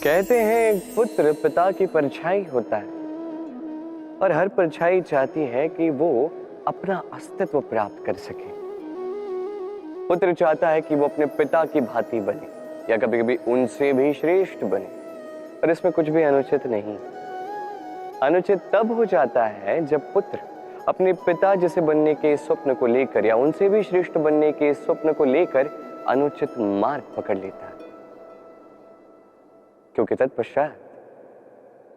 कहते हैं एक पुत्र पिता की परछाई होता है और हर परछाई चाहती है कि वो अपना अस्तित्व प्राप्त कर सके। पुत्र चाहता है कि वो अपने पिता की भांति बने या कभी कभी उनसे भी श्रेष्ठ बने, पर इसमें कुछ भी अनुचित नहीं। अनुचित तब हो जाता है जब पुत्र अपने पिता जैसे बनने के स्वप्न को लेकर या उनसे भी श्रेष्ठ बनने के स्वप्न को लेकर अनुचित मार्ग पकड़ लेता है, क्योंकि तत्पश्चात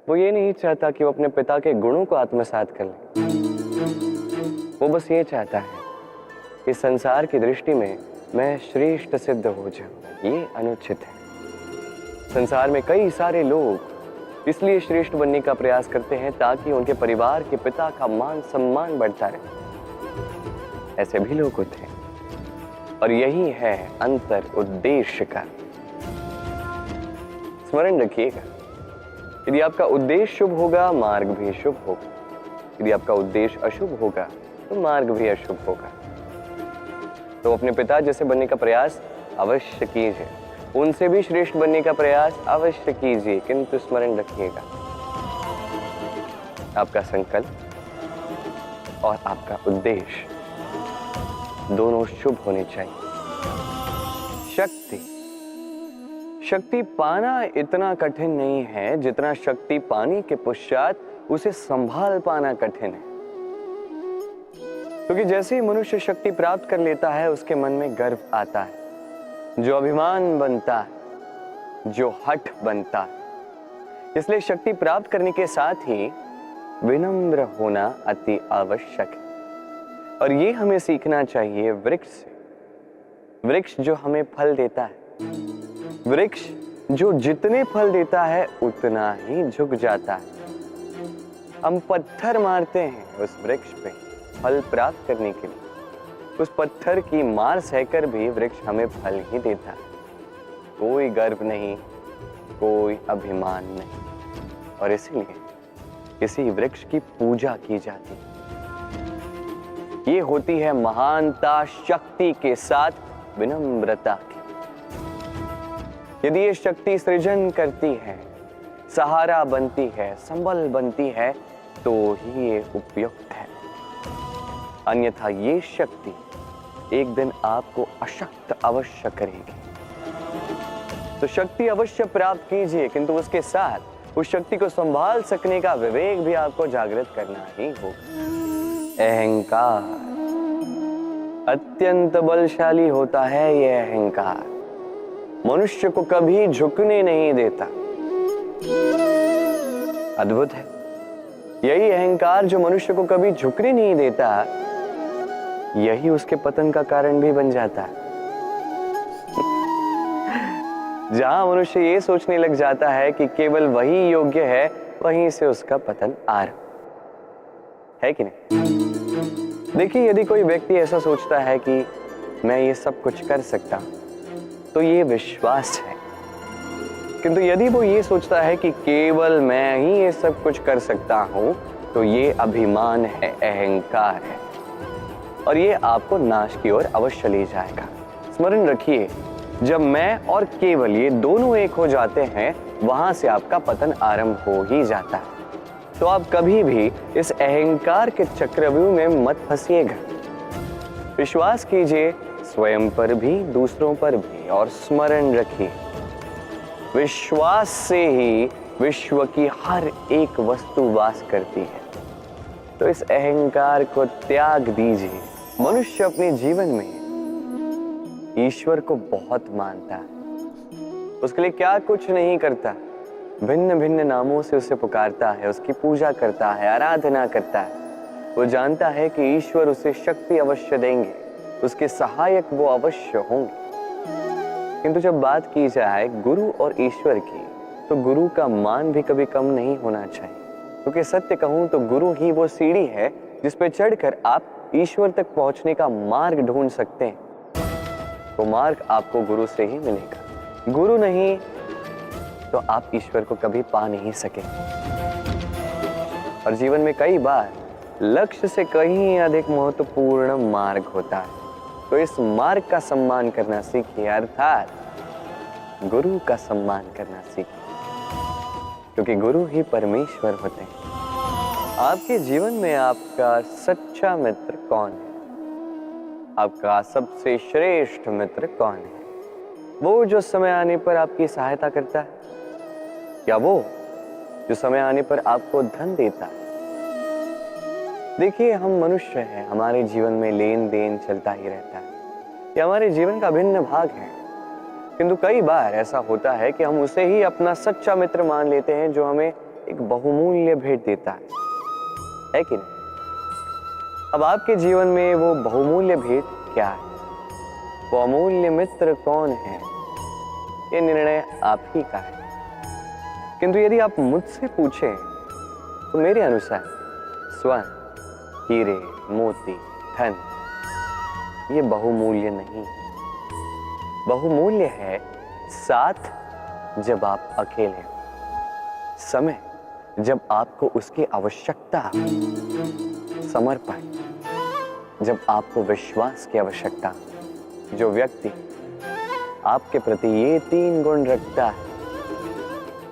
वो ये नहीं चाहता कि वो अपने पिता के गुणों को आत्मसात कर ले। वो बस ये चाहता है कि संसार की दृष्टि में मैं श्रेष्ठ सिद्ध हो जाऊं। ये अनुचित है। संसार में कई सारे लोग इसलिए श्रेष्ठ बनने का प्रयास करते हैं ताकि उनके परिवार के पिता का मान सम्मान बढ़ता रहे। ऐसे भी लोग होते हैं और यही है अंतर उद्देश्य का। स्मरण रखिएगा, यदि आपका उद्देश्य शुभ होगा मार्ग भी शुभ होगा, यदि आपका उद्देश्य अशुभ होगा तो मार्ग भी अशुभ होगा। तो अपने पिता जैसे बनने का प्रयास अवश्य कीजिए, उनसे भी श्रेष्ठ बनने का प्रयास अवश्य कीजिए, किंतु स्मरण रखिएगा आपका संकल्प और आपका उद्देश्य दोनों शुभ होने चाहिए। शक्ति पाना इतना कठिन नहीं है जितना शक्ति पाने के पश्चात उसे संभाल पाना कठिन है। क्योंकि जैसे ही मनुष्य शक्ति प्राप्त कर लेता है उसके मन में गर्व आता है, जो अभिमान बनता है, जो हठ बनता है। इसलिए शक्ति प्राप्त करने के साथ ही विनम्र होना अति आवश्यक है। और ये हमें सीखना चाहिए वृक्ष से। वृक्ष जो हमें फल देता है, वृक्ष जो जितने फल देता है उतना ही झुक जाता है। हम पत्थर मारते हैं उस वृक्ष पे फल प्राप्त करने के लिए, उस पत्थर की मार सहकर भी वृक्ष हमें फल ही देता है। कोई गर्व नहीं, कोई अभिमान नहीं, और इसलिए किसी वृक्ष की पूजा की जाती है। ये होती है महानता शक्ति के साथ विनम्रता की। यदि ये शक्ति सृजन करती है, सहारा बनती है, संबल बनती है, तो ही ये उपयुक्त है। अन्यथा ये शक्ति एक दिन आपको अशक्त अवश्य करेगी। तो शक्ति अवश्य प्राप्त कीजिए, किंतु उसके साथ उस शक्ति को संभाल सकने का विवेक भी आपको जागृत करना ही होगा। अहंकार अत्यंत बलशाली होता है। यह अहंकार मनुष्य को कभी झुकने नहीं देता। अद्भुत है, यही अहंकार जो मनुष्य को कभी झुकने नहीं देता, यही उसके पतन का कारण भी बन जाता है। जहां मनुष्य ये सोचने लग जाता है कि केवल वही योग्य है, वहीं से उसका पतन आरंभ है कि नहीं? देखिए, यदि कोई व्यक्ति ऐसा सोचता है कि मैं ये सब कुछ कर सकता हूं, तो ये विश्वास है। किंतु यदि वो ये सोचता है कि केवल मैं ही ये सब कुछ कर सकता हूं, तो ये अभिमान है, अहंकार है, और ये आपको नाश की ओर अवश्य ले जाएगा। स्मरण रखिए, जब मैं और केवल ये दोनों एक हो जाते हैं, वहां से आपका पतन आरंभ हो ही जाता है। तो आप कभी भी इस अहंकार के चक्रव्यूह में मत फंसिएगा। विश्वास कीजिए स्वयं पर भी, दूसरों पर भी, और स्मरण रखिए विश्वास से ही विश्व की हर एक वस्तु वास करती है। तो इस अहंकार को त्याग दीजिए। मनुष्य अपने जीवन में ईश्वर को बहुत मानता है, उसके लिए क्या कुछ नहीं करता, भिन्न भिन्न नामों से उसे पुकारता है, उसकी पूजा करता है, आराधना करता है। वो जानता है कि ईश्वर उसे शक्ति अवश्य देंगे, उसके सहायक वो अवश्य होंगे। किंतु जब बात की जाए गुरु और ईश्वर की, तो गुरु का मान भी कभी कम नहीं होना चाहिए। क्योंकि सत्य कहूं तो गुरु ही वो सीढ़ी है जिस पे चढ़कर आप ईश्वर तक पहुंचने का मार्ग ढूंढ सकते हैं। वो मार्ग आपको गुरु से ही मिलेगा। गुरु नहीं तो आप ईश्वर को कभी पा नहीं सके। और जीवन में कई बार लक्ष्य से कहीं अधिक महत्वपूर्ण मार्ग होता है। तो इस मार्ग का सम्मान करना सीखिए, अर्थात गुरु का सम्मान करना सीखिए। क्योंकि गुरु ही परमेश्वर होते हैं। आपके जीवन में आपका सच्चा मित्र कौन है? आपका सबसे श्रेष्ठ मित्र कौन है? वो जो समय आने पर आपकी सहायता करता है, या वो जो समय आने पर आपको धन देता है? देखिए, हम मनुष्य हैं, हमारे जीवन में लेन देन चलता ही रहता है, ये हमारे जीवन का भिन्न भाग है। किंतु कई बार ऐसा होता है कि हम उसे ही अपना सच्चा मित्र मान लेते हैं जो हमें एक बहुमूल्य भेंट देता है कि नहीं? अब आपके जीवन में वो बहुमूल्य भेंट क्या है? वो अमूल्य मित्र कौन है? ये निर्णय आप ही का है। किंतु यदि आप मुझसे पूछें तो मेरे अनुसार स्वर्ण, हीरे, मोती, धन ये बहुमूल्य नहीं। बहुमूल्य है साथ जब आप अकेले हो, समय जब आपको उसकी आवश्यकता हो, समर्पण जब आपको विश्वास की आवश्यकता हो। जो व्यक्ति आपके प्रति ये 3 गुण रखता है,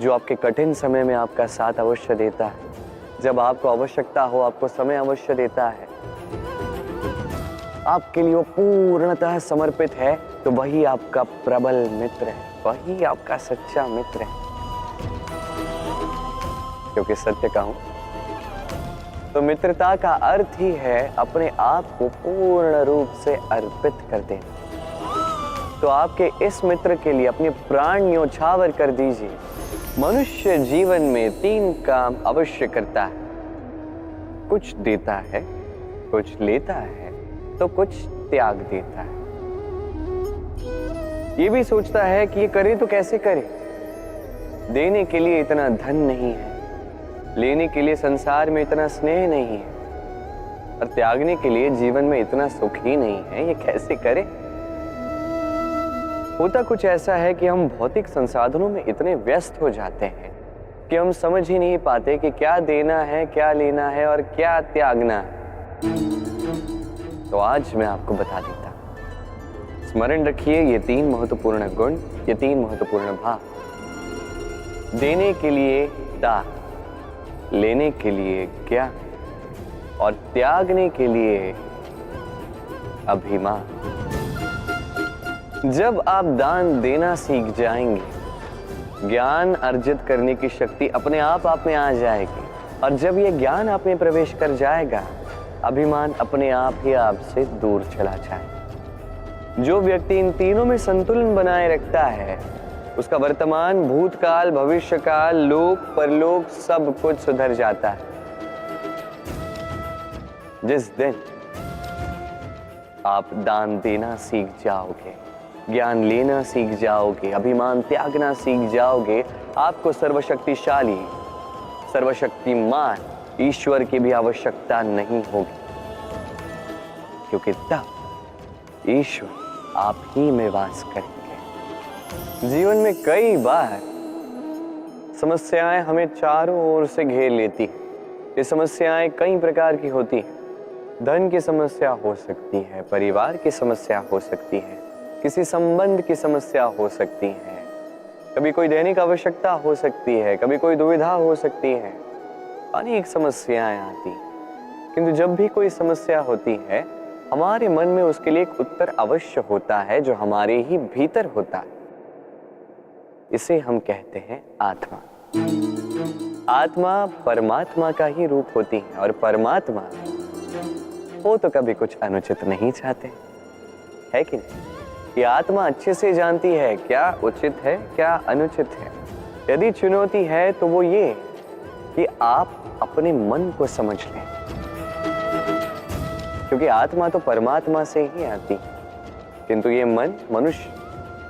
जो आपके कठिन समय में आपका साथ अवश्य देता है, जब आपको आवश्यकता हो आपको समय अवश्य देता है, आपके लिए वो पूर्णतः समर्पित है, तो वही आपका प्रबल मित्र है, वही आपका सच्चा मित्र है। क्योंकि सत्य कहूं तो मित्रता का अर्थ ही है अपने आप को पूर्ण रूप से अर्पित कर देना। तो आपके इस मित्र के लिए अपने प्राण न्योछावर कर दीजिए। मनुष्य जीवन में 3 काम अवश्य करता है, कुछ देता है, कुछ लेता है, तो कुछ त्याग देता है। ये भी सोचता है कि ये करे तो कैसे करे। देने के लिए इतना धन नहीं है, लेने के लिए संसार में इतना स्नेह नहीं है, और त्यागने के लिए जीवन में इतना सुख ही नहीं है, ये कैसे करे। होता कुछ ऐसा है कि हम भौतिक संसाधनों में इतने व्यस्त हो जाते हैं कि हम समझ ही नहीं पाते कि क्या देना है, क्या लेना है और क्या त्यागना है। तो आज मैं आपको बता देता हूं। स्मरण रखिए ये 3 महत्वपूर्ण गुण, ये 3 महत्वपूर्ण भाव। देने के लिए दान, लेने के लिए ज्ञान और त्यागने के लिए अभिमान। जब आप दान देना सीख जाएंगे, ज्ञान अर्जित करने की शक्ति अपने आप में आ जाएगी, और जब ये ज्ञान आप में प्रवेश कर जाएगा, अभिमान अपने आप ही आपसे दूर चला जाए। जो व्यक्ति इन तीनों में संतुलन बनाए रखता है, उसका वर्तमान, भूतकाल, भविष्यकाल, लोक, परलोक सब कुछ सुधर जाता है। जिस दिन आप दान देना सीख जाओगे, ज्ञान लेना सीख जाओगे, अभिमान त्यागना सीख जाओगे, आपको सर्वशक्तिशाली, सर्वशक्तिमान ईश्वर की भी आवश्यकता नहीं होगी, क्योंकि तब ईश्वर आप ही में वास करेंगे। जीवन में कई बार समस्याएं हमें चारों ओर से घेर लेती हैं। ये समस्याएं कई प्रकार की होती हैं। धन की समस्या हो सकती है, परिवार की समस्या हो सकती है, किसी संबंध की समस्या हो सकती है, कभी कोई दैनिक आवश्यकता हो सकती है, कभी कोई दुविधा हो सकती है, अनेक समस्याएं आती हैं। किंतु जब भी कोई समस्या होती है, हमारे मन में उसके लिए एक उत्तर अवश्य होता है, जो हमारे ही भीतर होता है। इसे हम कहते हैं आत्मा। आत्मा परमात्मा का ही रूप होती है, और परमात्मा वो तो कभी कुछ अनुचित नहीं चाहते, है कि नहीं? ये आत्मा अच्छे से जानती है क्या उचित है, क्या अनुचित है। यदि चुनौती है तो वो ये कि आप अपने मन को समझ लें, क्योंकि आत्मा तो परमात्मा से ही आती है, किंतु ये मन मनुष्य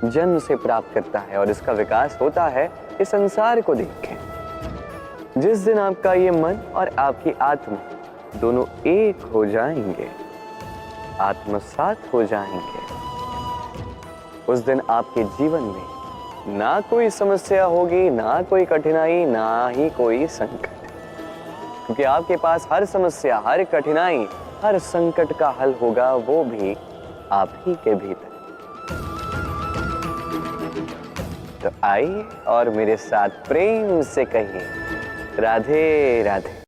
जन्म से प्राप्त करता है, और इसका विकास होता है इस संसार को देख के। जिस दिन आपका ये मन और आपकी आत्मा दोनों एक हो जाएंगे, आत्मसात हो जाएंगे, उस दिन आपके जीवन में ना कोई समस्या होगी, ना कोई कठिनाई, ना ही कोई संकट, क्योंकि आपके पास हर समस्या, हर कठिनाई, हर संकट का हल होगा, वो भी आप ही के भीतर। तो आइए और मेरे साथ प्रेम से कहिए राधे राधे।